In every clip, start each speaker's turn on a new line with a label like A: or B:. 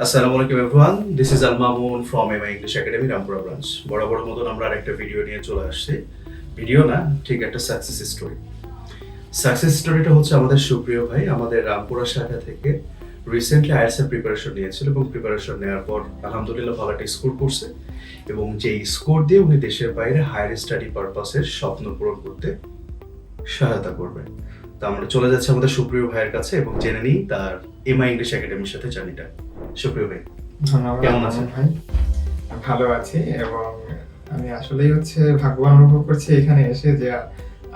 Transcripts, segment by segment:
A: আসসালামু আলাইকুম everyone, this is Al Mamun from MI English academy Rampura branch. বরাবর মতন আমরা আরেকটা ভিডিও নিয়ে চলে আসছি। ভিডিও না, ঠিক একটা সাকসেস স্টোরি। সাকসেস স্টোরিটা হচ্ছে আমাদের সুপ্রিয় ভাই আমাদের রামপুরা শাখা থেকে রিসেন্টলি আইএলটিএস এর প্রিপারেশন নিয়েছিল এবং প্রিপারেশন নেওয়ার পর আলহামদুলিল্লাহ ভালো একটা স্কোর করছে এবং যেই স্কোর দিয়ে উনি দেশের বাইরে হায়ার স্টাডি পারপাসের স্বপ্ন পূরণ করতে সহায়তা করবে। তো আমরা চলে যাচ্ছি আমাদের সুপ্রিয় ভাইয়ের কাছে এবং জেনে নিই তার এমআই ইংলিশ একাডেমির সাথে জার্নিটা। সুপ্রিয় ভাই,
B: ধন্যবাদ।
A: কেমন আছেন?
B: ভাই ভালো আছি এবং আমি আসলেই ভাগ্যবান অনুভব করছি এখানে এসে যে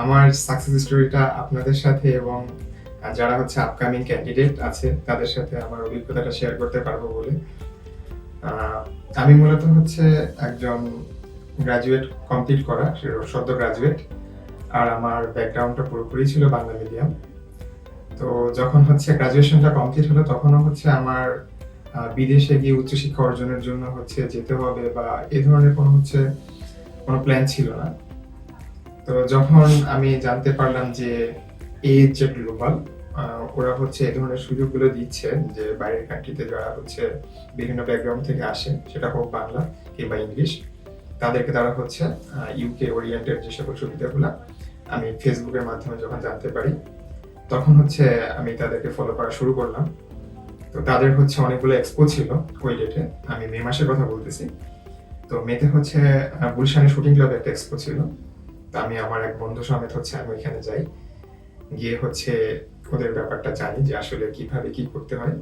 B: আমার সাকসেস স্টোরিটা আপনাদের সাথে এবং যারা আপকামিং ক্যান্ডিডেট আছে তাদের সাথে আমার অভিজ্ঞতাটা শেয়ার করতে পারবো বলে। আমি মূলত একজন গ্রাজুয়েট কমপ্লিট করা সদ্য গ্রাজুয়েট, আর আমার ব্যাকগ্রাউন্ডটা পুরোপুরি ছিল বাংলা মিডিয়াম। তো যখন গ্রাজুয়েশনটা কমপ্লিট হলো তখনও আমার বিদেশে গিয়ে উচ্চশিক্ষা অর্জনের জন্য যেতে হবে বা এই ধরনের কোনো প্ল্যান ছিল না। তো যখন আমি জানতে পারলাম যে এজ গ্লোবাল ওরা এই ধরনের সুযোগগুলো দিচ্ছে, যে বাইরের কান্ট্রিতে যারা বিভিন্ন ব্যাকগ্রাউন্ড থেকে আসে, সেটা হোক বাংলা কিংবা ইংলিশ, তাদেরকে তারা ইউকে ওরিয়েন্টেড যে সকল সুবিধাগুলো আমি ফেসবুকের মাধ্যমে যখন জানতে পারি তখন আমি তাদেরকে ফলো করা শুরু করলাম। তো তাদের অনেকগুলো এক্সপো ছিল ওই ডেটে, আমি মে মাসের কথা বলতেছি। তো মেতে গুলশানের শুটিং ক্লাবে একটা এক্সপো ছিল। তো আমি আমার এক বন্ধু সমেত আমি ওইখানে যাই, গিয়ে ওদের ব্যাপারটা জানি যে আসলে কিভাবে কি করতে হয়।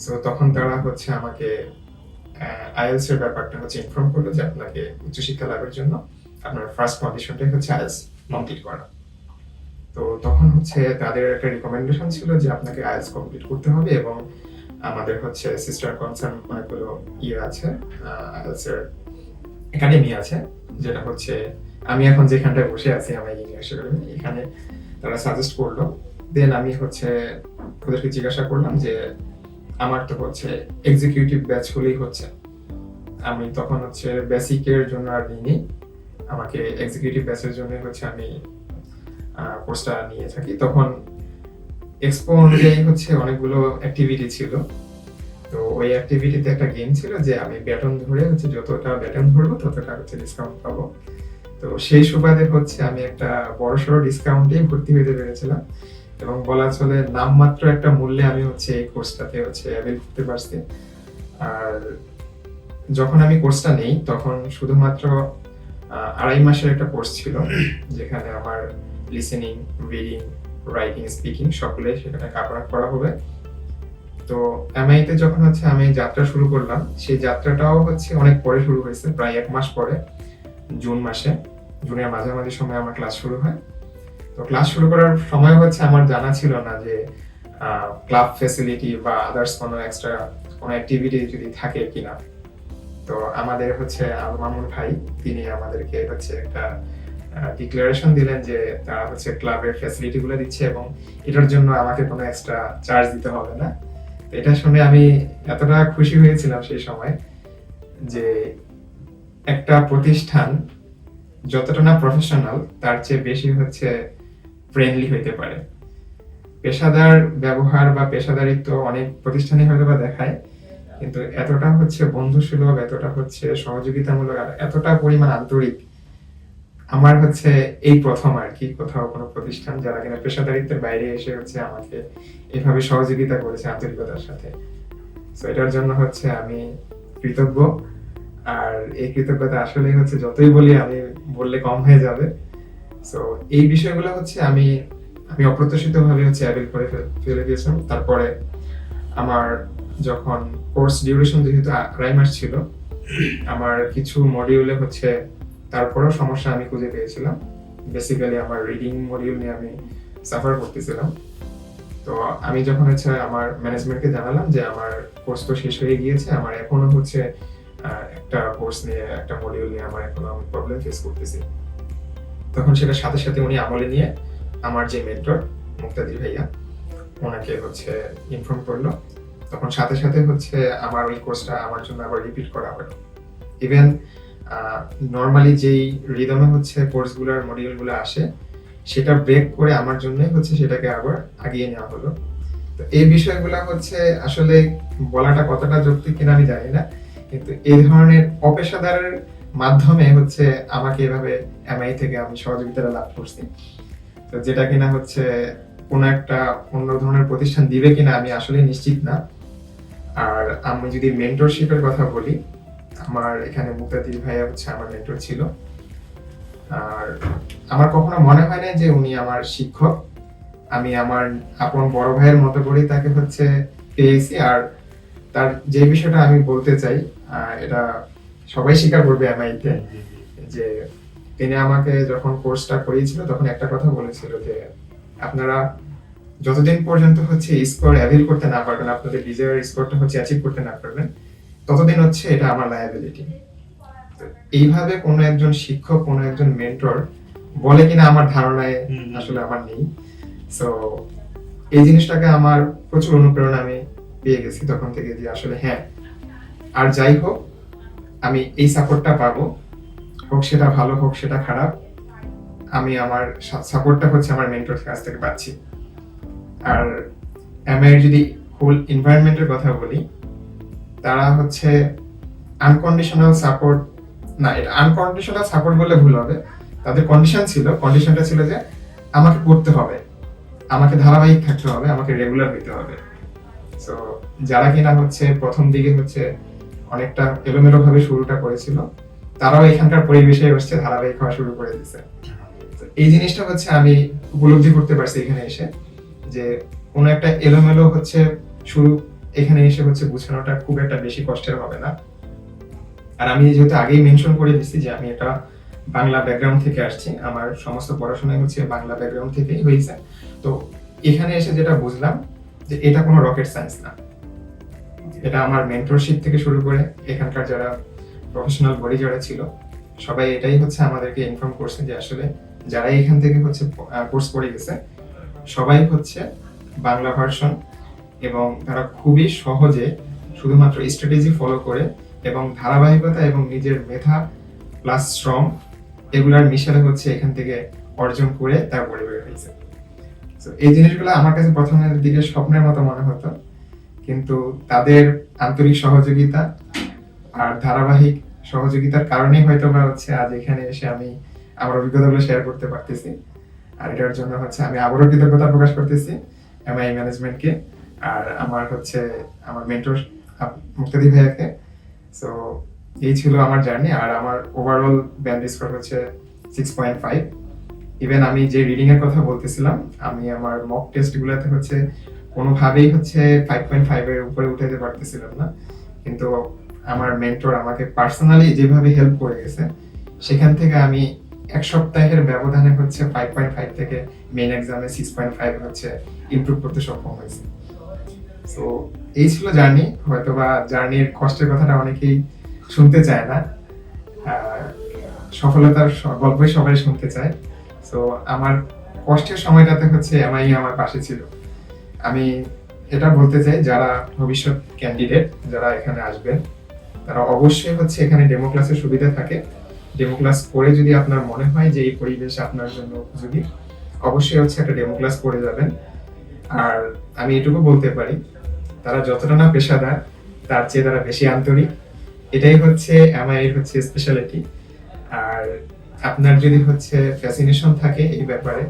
B: সো তখন তারা আমাকে আইএলটিএস এর ব্যাপারটা ইনফর্ম করলো যে আপনাকে উচ্চশিক্ষা লাভের জন্য আপনার ফার্স্ট কন্ডিশনটাই আইএলটিএস কমপ্লিট করা। তো তখন তাদের একটা রিকমেন্ডেশন ছিল যে আপনাকে আইএলটিএস কমপ্লিট করতে হবে এবং আমাদের সিস্টার কনসার্ন অনেকগুলো আছে, আইএলটিএস এর একাডেমি আছে, যেটা আমি এখন যেখানটায় বসে আছি আমার ইংলিশ একাডেমি, এখানে তারা সাজেস্ট করলো। দেন আমি ওদেরকে জিজ্ঞাসা করলাম যে আমার তো এক্সিকিউটিভ ব্যাচ হলেই আমি তখন বেসিকের জন্য আর নিইনি, আমাকে এক্সিকিউটিভ ব্যাচের জন্য আমি কোর্সটা নিয়ে থাকি। তখন এক্সপো অনুযায়ী অনেকগুলো অ্যাক্টিভিটি ছিল। তো ওই অ্যাক্টিভিটিতে একটা গেম ছিল যে আমি ব্যাটন ধরে যতটা ব্যাটন ধরবো ততটা ডিসকাউন্ট পাবো। তো সেই সুবাদে আমি একটা বড়সড় ডিসকাউন্টেই ভর্তি হতে পেরেছিলাম এবং বলা চলে নামমাত্র একটা মূল্যে আমি এই কোর্সটাতে অ্যাভেল করতে পারছি। আর যখন আমি কোর্সটা নেই তখন শুধুমাত্র 2.5 মাসের একটা কোর্স ছিল, যেখানে আমার লিসেনিং, রিডিং, রাইটিং, স্পিকিং সকলে সেখানে কভার করা হবে। তো এমআইতে যখন আমি যাত্রা শুরু করলাম, সেই যাত্রাটাও অনেক পরে শুরু হয়েছে, প্রায় 1 মাস পরে, জুন মাসে, জুনের মাঝামাঝি সময় আমার ক্লাস শুরু হয়। তো ক্লাস শুরু করার সময় আমার জানা ছিল না যে ক্লাব ফ্যাসিলিটি বা আদার্স কোনো এক্সট্রা কোনো অ্যাক্টিভিটি যদি থাকে কিনা। তো আমাদের মামুন ভাই, তিনি আমাদেরকে একটা ডিক্লারেশন দিলেন যে তারা ক্লাবের ফ্যাসিলিটিগুলো দিচ্ছে এবং এটার জন্য আমাকে কোনো এক্সট্রা চার্জ দিতে হবে না। তো এটা শুনে আমি এতটা খুশি হয়েছিলাম সেই সময় যে একটা প্রতিষ্ঠান যতটা না প্রফেশনাল তার চেয়ে বেশি ফ্রেন্ডলি হইতে পারে। পেশাদার ব্যবহার বা পেশাদারিত্ব অনেক প্রতিষ্ঠানে হয়তো বা দেখায়, কিন্তু এতটা বন্ধুসুলভ, এতটা সহযোগিতামূলক, আর এতটা পরিমাণ আন্তরিক আমার এই প্রথম আর কি কোথাও কোনো প্রতিষ্ঠান যারা কিনা পেশাদারিত্বের বাইরে এসে আমাকে এভাবে সহযোগিতা করেছে আন্তরিকতার সাথে। তো এটার জন্য আমি কৃতজ্ঞ। আর এই কৃতজ্ঞতা আসলে যতই বলি আমি বললে কম হয়ে যাবে। সো এই বিষয়গুলো আমি অপ্রত্যাশিতভাবে অ্যাভেল করে ফেলে দিয়েছিলাম। তারপরে আমার যখন কোর্স ডিউরেশন যেহেতু 2.5 মাস ছিল, আমার কিছু মডিউলে তারপরেও সমস্যা আমি খুঁজে পেয়েছিলাম। বেসিক্যালি আমার রিডিং মডিউল নিয়ে আমি সাফার করতেছিলাম। তো আমি যখন আমার ম্যানেজমেন্টকে জানালাম যে আমার কোর্স তো শেষ হয়ে গিয়েছে, আমার এখনো একটা কোর্স নিয়ে, একটা মডিউল নিয়ে আমার এখনো আমি প্রবলেম ফেস করতেছি, তখন সেটা সাথে সাথে উনি আমলে নিয়ে আমার যে মেন্টর মুক্তাদির ভাইয়া, ওনাকে ইনফর্ম করলো। তখন সাথে সাথে আমার ওই কোর্সটা আমার জন্য আবার রিপিট করা হলো। ইভেন নর্মালি যেই রিদমে কোর্সগুলোর মডিউলগুলো আসে সেটা ব্রেক করে আমার জন্যই সেটাকে আবার আগিয়ে নেওয়া হলো। তো তো এই বিষয়গুলো হচ্ছে আসলে বলাটা কতটা যৌক্তিক কিনা আমি জানি না, কিন্তু এই ধরনের অপেশাদারের মাধ্যমে হচ্ছে আমাকে এভাবে এমআই থেকে আমি সহযোগিতা লাভ করছি। তো যেটা কিনা হচ্ছে কোনো একটা অন্য ধরনের প্রতিষ্ঠান দিবে কিনা আমি আসলে নিশ্চিত না। আর আমি যদি মেন্টরশিপের কথা বলি, আমার এখানে মুক্তাদির ভাইয়া হচ্ছে আমার মেন্টর ছিল। আর আমার কখনো মনে হয় না যে উনি আমার শিক্ষক। আমি আমার আপন বড় ভাইয়ের মতো করেই তাকে হচ্ছে পেয়েছি। আর তার যে বিষয়টা আমি বলতে চাই, এটা সবাই স্বীকার করবে এমআইতে, যে তিনি আমাকে যখন কোর্সটা করিয়েছিল তখন একটা কথা বলেছিল যে আপনারা যতদিন পর্যন্ত হচ্ছে স্কোর অ্যাভিল করতে না পারবেন, আপনাদের ডিজায়ার স্কোরটা হচ্ছে অ্যাচিভ করতে না পারবেন, ততদিন হচ্ছে এটা আমার লায়াবিলিটি। এইভাবে কোনো একজন শিক্ষক, কোনো একজন মেন্টর বলে কিনা আমার ধারণায় আসলে আমার নেই। সো এই জিনিসটাকে আমার প্রচুর অনুপ্রেরণা আমি পেয়ে গেছি তখন থেকে, যে আসলে হ্যাঁ, আর যাই হোক আমি এই সাপোর্টটা পাবো, হোক সেটা ভালো হোক সেটা খারাপ, আমি আমার সাপোর্টটা হচ্ছে আমার মেন্টরের কাছ থেকে পাচ্ছি। আর এমআই এর যদি হোল এনভায়রনমেন্টের কথা বলি, তারা হচ্ছে আনকন্ডিশনাল সাপোর্ট না, এটা আনকন্ডিশনাল সাপোর্ট বললে ভুল হবে। তাদের কন্ডিশনটা ছিল যে আমাকে পড়তে হবে, আমাকে ধারাবাহিক থাকতে হবে, আমাকে রেগুলার হইতে হবে। সো যারা কিনা হচ্ছে প্রথম দিকে হচ্ছে অনেকটা এলোমেলো ভাবে শুরুটা করেছিল, তারাও এখানকার পরিবেশে হচ্ছে ধারাবাহিক হওয়া শুরু করে দিয়েছে। এই জিনিসটা হচ্ছে আমি উপলব্ধি করতে পারছি এখানে এসে, যে কোনো একটা এলোমেলো হচ্ছে শুরু এখানে এসে হচ্ছে গুছানোটা খুব একটা বেশি কষ্টের হবে না। আর আমি যেহেতু আগেই মেনশন করে দিচ্ছি যে আমি এটা বাংলা ব্যাকগ্রাউন্ড থেকে আসছি, আমার সমস্ত পড়াশোনাই হচ্ছে বাংলা ব্যাকগ্রাউন্ড থেকেই হয়েছে। তো এখানে এসে যেটা বুঝলাম যে এটা কোনো রকেট সায়েন্স না। এটা আমার মেন্টরশিপ থেকে শুরু করে এখানকার যারা প্রফেশনাল বডি যারা ছিল, সবাই এটাই হচ্ছে আমাদেরকে ইনফর্ম করছে যে আসলে যারা এখান থেকে হচ্ছে কোর্স করে গেছে সবাই হচ্ছে বাংলা ভার্সন, এবং তারা খুবই সহজে শুধুমাত্র স্ট্র্যাটেজি ফলো করে এবং ধারাবাহিকতা এবং নিজের মেধা প্লাস শ্রম এগুলার মিশালে হচ্ছে এখান থেকে অর্জন করে তারপরে বের হয়েছে। তো এই জিনিসগুলো আমার কাছে প্রথমের দিকে স্বপ্নের মতো মনে হতো, কিন্তু তাদের আন্তরিক সহযোগিতা আর ধারাবাহিক সহযোগিতার কারণেই হয়তো বা হচ্ছে আজ এখানে এসে আমি আমার অভিজ্ঞতাগুলো শেয়ার করতে পারতেছি। আর এটার জন্য হচ্ছে আমি আবারও কৃতজ্ঞতা প্রকাশ করতেছি এমআই ম্যানেজমেন্টকে, আর আমার হচ্ছে আমার মেন্টর মুক্তাদি ভাইয়াকে। সো এই ছিল আমার জার্নি। আর আমার ওভারঅল ব্যান্ড স্কোর হচ্ছে 6.5। ইভেন আমি যে রিডিং এর কথা বলতেছিলাম, আমি আমার মক টেস্ট গুলোতে হচ্ছে কোনোভাবেই হচ্ছে 5.5 এর উপরে উঠাতে পারতেছিলাম না, কিন্তু আমার মেন্টর আমাকে পার্সোনালি যেভাবে হেল্প করে গেছে, সেখান থেকে আমি এক সপ্তাহের ব্যবধানে হচ্ছে 5.5 থেকে মেইন এক্সামে 6.5 হচ্ছে ইমপ্রুভ করতে সক্ষম হয়েছে। সো এই ছিল জার্নি। হয়তোবা জার্নির কষ্টের কথাটা অনেকেই শুনতে চায় না, সফলতার গল্পই সবাই শুনতে চায়। সো আমার কষ্টের সময়টাতে হচ্ছে এমআই আমার পাশে ছিল। আমি এটা বলতে চাই, যারা ভবিষ্যৎ ক্যান্ডিডেট যারা এখানে আসবেন, তারা অবশ্যই হচ্ছে এখানে ডেমো ক্লাসের সুবিধা থাকে। ডেমো ক্লাস করে যদি আপনার মনে হয় যে এই পরিবেশ আপনার জন্য উপযোগী, অবশ্যই হচ্ছে একটা ডেমো ক্লাস করে যাবেন। আর আমি এটুকু বলতে পারি, তারা যতটা না পেশাদার তার চেয়ে তারা বেশি আন্তরিক। এটাই হচ্ছে এমআই এর হচ্ছে স্পেশালিটি। আর আপনার যদি হচ্ছে ফ্যাসিনেশন থাকে এই ব্যাপারে,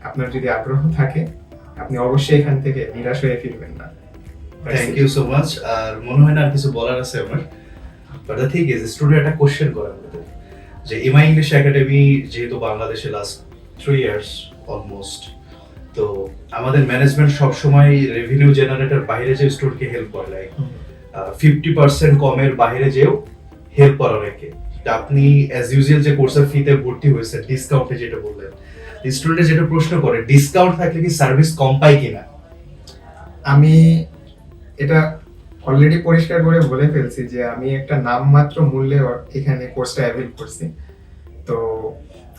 B: আপনার যদি আগ্রহ থাকে, আপনি অবশ্যই এখান থেকে নিরাশ হয়ে ফিরবেন না।
A: Thank you so much. আর মনে হয় না আর কিছু বলার আছে আমার, but the thing is student একটা কোশ্চেন করার মতো, যে এমআই ইংলিশ একাডেমি যেহেতু বাংলাদেশে লাস্ট 3 ইয়ার্স অলমোস্ট, তো আমাদের ম্যানেজমেন্ট সবসময় রেভিনিউ জেনারেটর বাইরে যে স্টুডেন্টকে হেল্প করে, লাইক 50% কমের বাইরে যেও হেল্প করে অনেকে। আপনি অ্যাজ ইউজুয়াল যে কোর্সের ফিতে ভর্তি হয়েছে ডিসকাউন্টে যেটা বললেন, স্টুডেন্ট যেটা প্রশ্ন করে ডিসকাউন্ট থাকলে কি সার্ভিস কম পায় কিনা,
B: আমি এটা অলরেডি পরিষ্কার করে বলে ফেলছি যে আমি একটা নামমাত্র মূল্যে এখানে কোর্সটা অ্যাভেল করছি। তো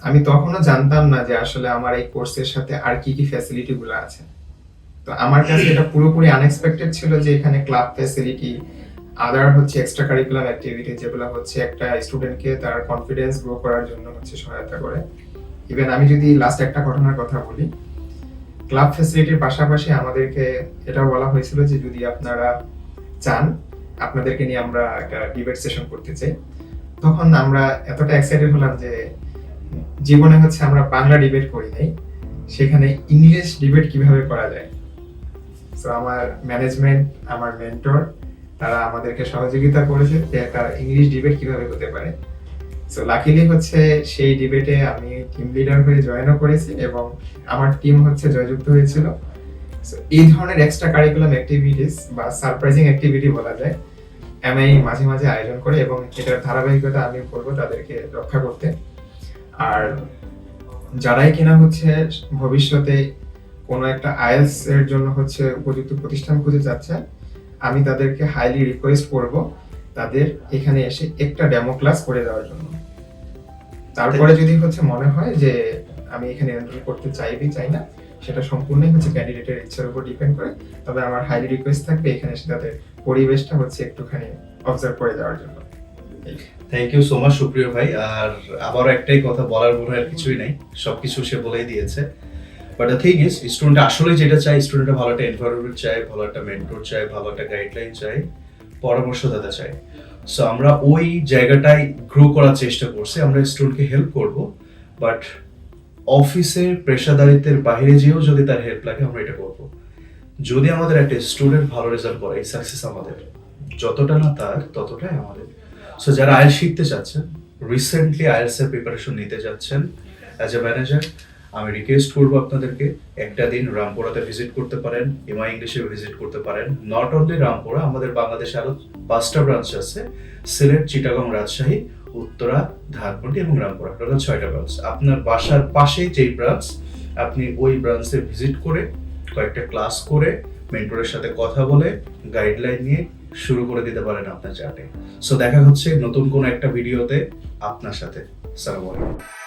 B: আমি তখনও জানতাম না যে আসলে আমার এই কোর্সের সাথে আর কি কি ফ্যাসিলিটি গুলো আছে। তো আমার কাছে এটা পুরোপুরি আনএক্সপেক্টেড ছিল যে এখানে ক্লাব ফ্যাসিলিটি, আদার হচ্ছে এক্সট্রা কারিকুলাম অ্যাক্টিভিটি যেগুলো হচ্ছে একটা স্টুডেন্টকে তার কনফিডেন্স গ্রো করার জন্য হচ্ছে সহায়তা করে। ইভেন আমি যদি লাস্ট একটা ঘটনার কথা বলি, ক্লাব ফ্যাসিলিটির পাশাপাশি আমাদেরকে এটাও বলা হয়েছিল যে যদি আপনারা চান আপনাদেরকে নিয়ে আমরা একটা ডিবেট সেশন করতে চাই। তখন আমরা এতটা এক্সাইটেড হলাম যে জীবনে হচ্ছে আমরা বাংলা ডিবেট করি নাই, সেখানে ইংলিশ ডিবেট কিভাবে করা যায়। তো আমার ম্যানেজমেন্ট, আমার মেন্টর, তারা আমাদেরকে সহযোগিতা করেছে যে একটা ইংলিশ ডিবেট কিভাবে হতে পারে। সো লাকিলি হচ্ছে সেই ডিবেটে আমি টিম লিডার হয়ে জয়েনও করেছি এবং আমার টিম হচ্ছে জয়যুক্ত হয়েছিল। সো এই ধরনের এক্সট্রা কারিকুলাম অ্যাক্টিভিটিস বা সারপ্রাইজিং অ্যাক্টিভিটি বলা যায় এমআই মাঝে মাঝে আয়োজন করে এবং এটার ধারাবাহিকতা আমি করবো তাদেরকে রক্ষা করতে। আর যারাই কিনা হচ্ছে ভবিষ্যতে কোনো একটা আইএলটিএস এর জন্য হচ্ছে উপযুক্ত প্রতিষ্ঠান খুঁজে যাচ্ছে, আমি তাদেরকে হাইলি রিকোয়েস্ট করব তাদের এখানে এসে একটা ডেমো ক্লাস করে দেওয়ার জন্য। তারপরে যদি হচ্ছে মনে হয় যে আমি এখানে এনরোল করতে চাই না, সেটা সম্পূর্ণই হচ্ছে ক্যান্ডিডেটের ইচ্ছার উপর ডিপেন্ড করে। তবে আমার হাইলি রিকোয়েস্ট থাকবে এখানে এসে তাদের পরিবেশটা হচ্ছে একটুখানি অবজার্ভ করে যাওয়ার জন্য।
A: থ্যাংক ইউ সো মাচ সুপ্রিয় ভাই। আর আবারও একটাই কথা বলার মনে হয় আর কিছুই নাই, সবকিছু সে বলেই দিয়েছে। But the thing is student আসলে যেটা চাই, স্টুডেন্টরা ভালো একটা এনভায়রনমেন্ট চায়, ভালো একটা মেন্টর চায়, ভালো একটা গাইডলাইন চায়, পরামর্শদাতা চায়। সো আমরা ওই জায়গাটাই গ্রো করার চেষ্টা করছি, আমরা স্টুডেন্টকে হেল্প করব। বাট অফিসের পেশাদারিত্বের বাইরে যেও যদি তার হেল্প লাগে আমরা এটা করব। যদি আমাদের একটা স্টুডেন্ট ভালো রেজাল্ট করে, এই সাকসেস আমাদের, যতটা না তার ততটাই আমাদের। সো যারা আইএলটিএস শিখতে চাচ্ছেন, রিসেন্টলি আইএলটিএস এর প্রিপারেশন নিতে যাচ্ছেন, অ্যাজ এ ম্যানেজার আমি রিকোয়েস্ট করবো আপনাদেরকে একটা দিন রামপুরাতে ভিজিট করতে পারেন, এমআই ইংলিশে ভিজিট করতে পারেন। নট অনলি রামপুরা, আমাদের বাংলাদেশে আরো 5টা ব্রাঞ্চ আছে, সিলেট, চিটাগং, রাজশাহী, উত্তরা, ধানমন্ডি এবং রামপুরা, টোটাল 6টা ব্রাঞ্চ। আপনার বাসার পাশেই যেই ব্রাঞ্চ, আপনি ওই ব্রাঞ্চে ভিজিট করে কয়েকটা ক্লাস করে মেন্টরের সাথে কথা বলে গাইডলাইন নিয়ে শুরু করে দিতে পারেন আপনার চার্টে। সো দেখা হচ্ছে নতুন কোনো একটা ভিডিওতে আপনার সাথে। আসসালামু আলাইকুম।